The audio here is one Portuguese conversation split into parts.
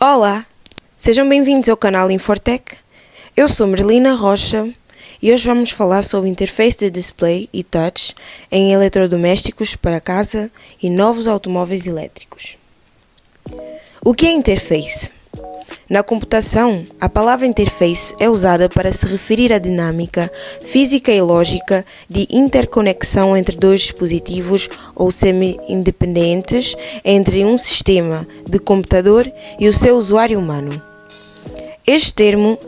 Olá, sejam bem-vindos ao canal Infortec. Eu sou Merlina Rocha e hoje vamos falar sobre interface de display e touch em eletrodomésticos para casa e novos automóveis elétricos. O que é interface? Na computação, a palavra interface é usada para se referir à dinâmica física e lógica de interconexão entre dois dispositivos ou semi-independentes entre um sistema de computador e o seu usuário humano. Este termo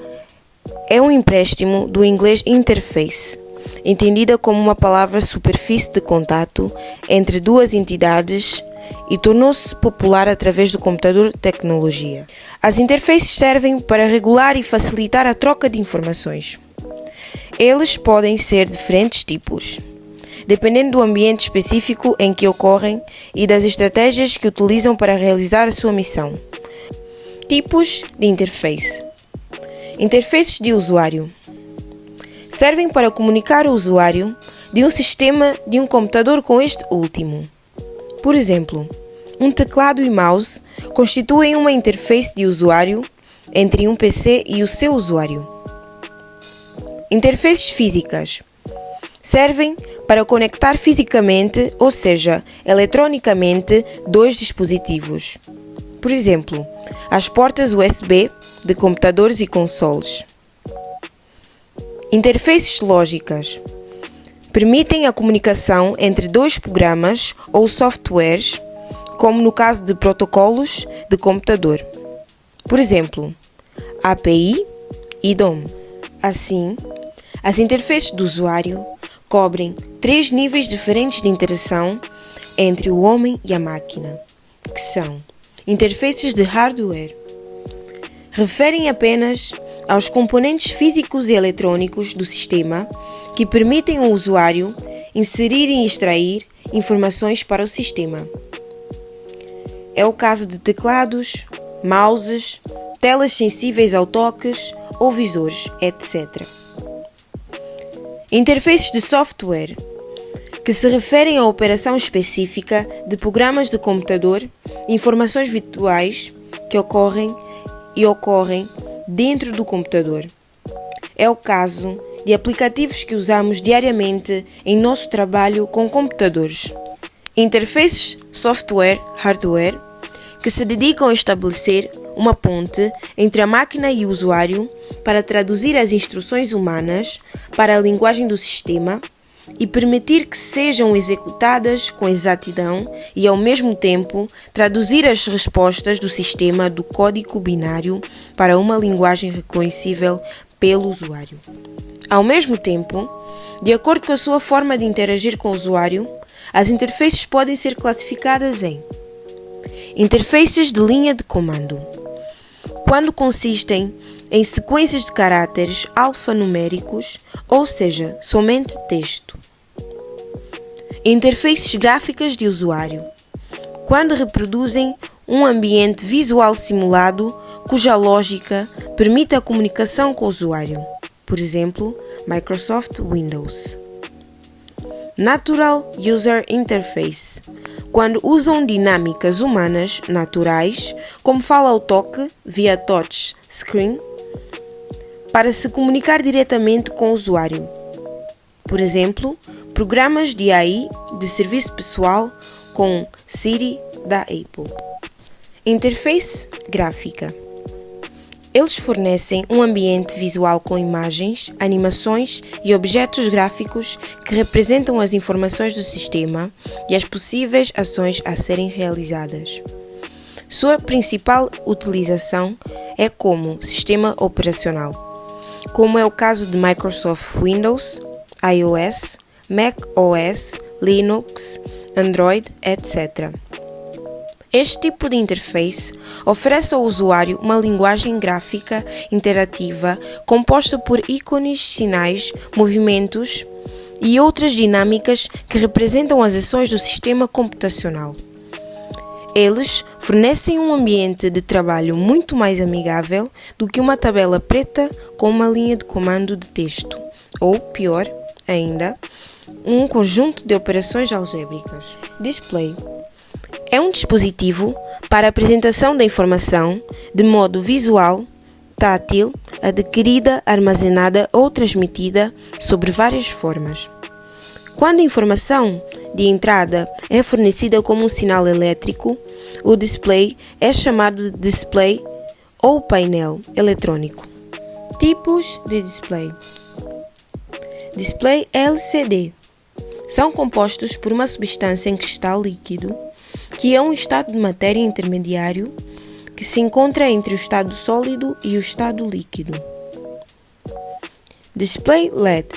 é um empréstimo do inglês interface, entendida como uma palavra superfície de contato entre duas entidades, e tornou-se popular através do computador tecnologia. As interfaces servem para regular e facilitar a troca de informações. Eles podem ser de diferentes tipos, dependendo do ambiente específico em que ocorrem e das estratégias que utilizam para realizar a sua missão. Tipos de interface. Interfaces de usuário. Servem para comunicar o usuário de um sistema de um computador com este último. Por exemplo, um teclado e mouse constituem uma interface de usuário entre um PC e o seu usuário. Interfaces físicas. Servem para conectar fisicamente, ou seja, eletronicamente, dois dispositivos. Por exemplo, as portas USB de computadores e consoles. Interfaces lógicas. Permitem a comunicação entre dois programas ou softwares, como no caso de protocolos de computador. Por exemplo, API e DOM. Assim, as interfaces do usuário cobrem três níveis diferentes de interação entre o homem e a máquina, que são interfaces de hardware. Referem apenas aos componentes físicos e eletrônicos do sistema que permitem ao usuário inserir e extrair informações para o sistema. É o caso de teclados, mouses, telas sensíveis ao toques ou visores, etc. Interfaces de software, que se referem à operação específica de programas de computador, informações virtuais que ocorrem dentro do computador. É o caso de aplicativos que usamos diariamente em nosso trabalho com computadores. Interfaces software-hardware, que se dedicam a estabelecer uma ponte entre a máquina e o usuário para traduzir as instruções humanas para a linguagem do sistema e permitir que sejam executadas com exatidão e, ao mesmo tempo, traduzir as respostas do sistema do código binário para uma linguagem reconhecível pelo usuário. Ao mesmo tempo, de acordo com a sua forma de interagir com o usuário, as interfaces podem ser classificadas em interfaces de linha de comando, quando consistem em sequências de caracteres alfanuméricos, ou seja, somente texto. Interfaces gráficas de usuário, quando reproduzem um ambiente visual simulado cuja lógica permite a comunicação com o usuário, por exemplo, Microsoft Windows. Natural User Interface, quando usam dinâmicas humanas naturais, como fala ao toque via touch screen, para se comunicar diretamente com o usuário. Por exemplo, programas de AI de serviço pessoal com Siri da Apple. Interface gráfica. Eles fornecem um ambiente visual com imagens, animações e objetos gráficos que representam as informações do sistema e as possíveis ações a serem realizadas. Sua principal utilização é como sistema operacional, como é o caso de Microsoft Windows, iOS, Mac OS, Linux, Android, etc. Este tipo de interface oferece ao usuário uma linguagem gráfica interativa composta por ícones, sinais, movimentos e outras dinâmicas que representam as ações do sistema computacional. Eles fornecem um ambiente de trabalho muito mais amigável do que uma tabela preta com uma linha de comando de texto, ou, pior ainda, um conjunto de operações algébricas. Display. É um dispositivo para a apresentação da informação de modo visual, tátil, adquirida, armazenada ou transmitida sobre várias formas. Quando a informação de entrada é fornecida como um sinal elétrico, o display é chamado de display ou painel eletrônico. Tipos de display: display LCD são compostos por uma substância em cristal líquido, que é um estado de matéria intermediário que se encontra entre o estado sólido e o estado líquido. Display LED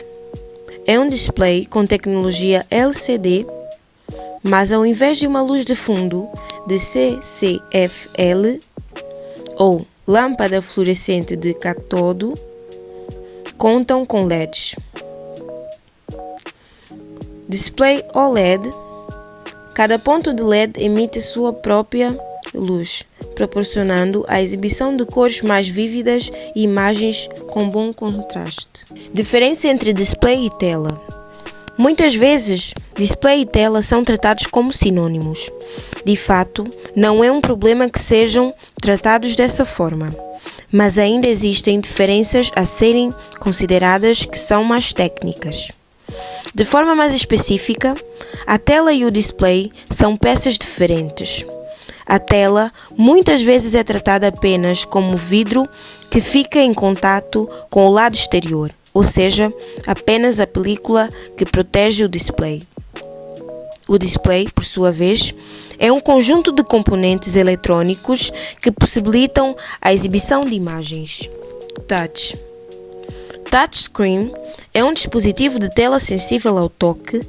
é um display com tecnologia LCD, mas ao invés de uma luz de fundo de CCFL ou lâmpada fluorescente de cátodo, contam com LEDs. Display OLED. Cada ponto de LED emite sua própria luz, proporcionando a exibição de cores mais vívidas e imagens com bom contraste. Diferença entre display e tela. Muitas vezes, display e tela são tratados como sinônimos. De fato, não é um problema que sejam tratados dessa forma, mas ainda existem diferenças a serem consideradas que são mais técnicas. De forma mais específica, a tela e o display são peças diferentes. A tela muitas vezes é tratada apenas como vidro que fica em contato com o lado exterior, ou seja, apenas a película que protege o display. O display, por sua vez, é um conjunto de componentes eletrônicos que possibilitam a exibição de imagens. Touch. Touchscreen é um dispositivo de tela sensível ao toque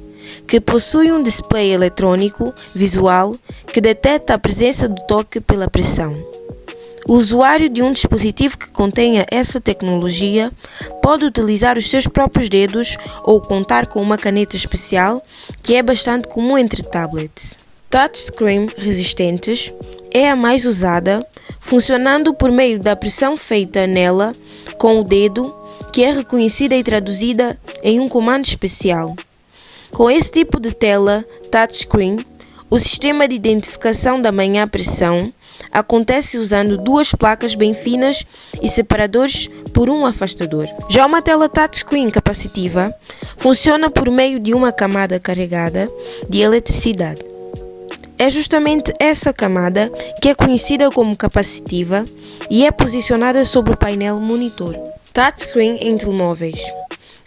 que possui um display eletrônico visual que detecta a presença do toque pela pressão. O usuário de um dispositivo que contenha essa tecnologia pode utilizar os seus próprios dedos ou contar com uma caneta especial que é bastante comum entre tablets. Touchscreen resistentes é a mais usada, funcionando por meio da pressão feita nela com o dedo, que é reconhecida e traduzida em um comando especial. Com esse tipo de tela touchscreen, o sistema de identificação da manhã pressão acontece usando duas placas bem finas e separadores por um afastador. Já uma tela touchscreen capacitiva funciona por meio de uma camada carregada de eletricidade. É justamente essa camada que é conhecida como capacitiva e é posicionada sobre o painel monitor. Touchscreen em telemóveis.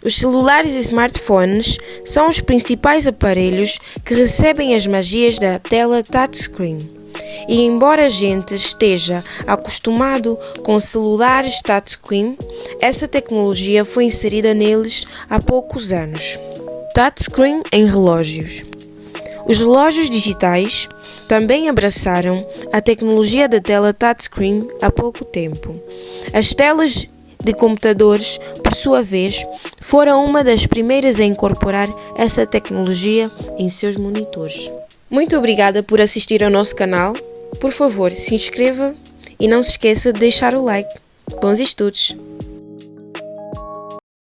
Os celulares e smartphones são os principais aparelhos que recebem as magias da tela touchscreen. E embora a gente esteja acostumado com celulares touchscreen, essa tecnologia foi inserida neles há poucos anos. Touchscreen em relógios. Os relógios digitais também abraçaram a tecnologia da tela touchscreen há pouco tempo. As telas de computadores, por sua vez, foram uma das primeiras a incorporar essa tecnologia em seus monitores. Muito obrigada por assistir ao nosso canal. Por favor, se inscreva e não se esqueça de deixar o like. Bons estudos!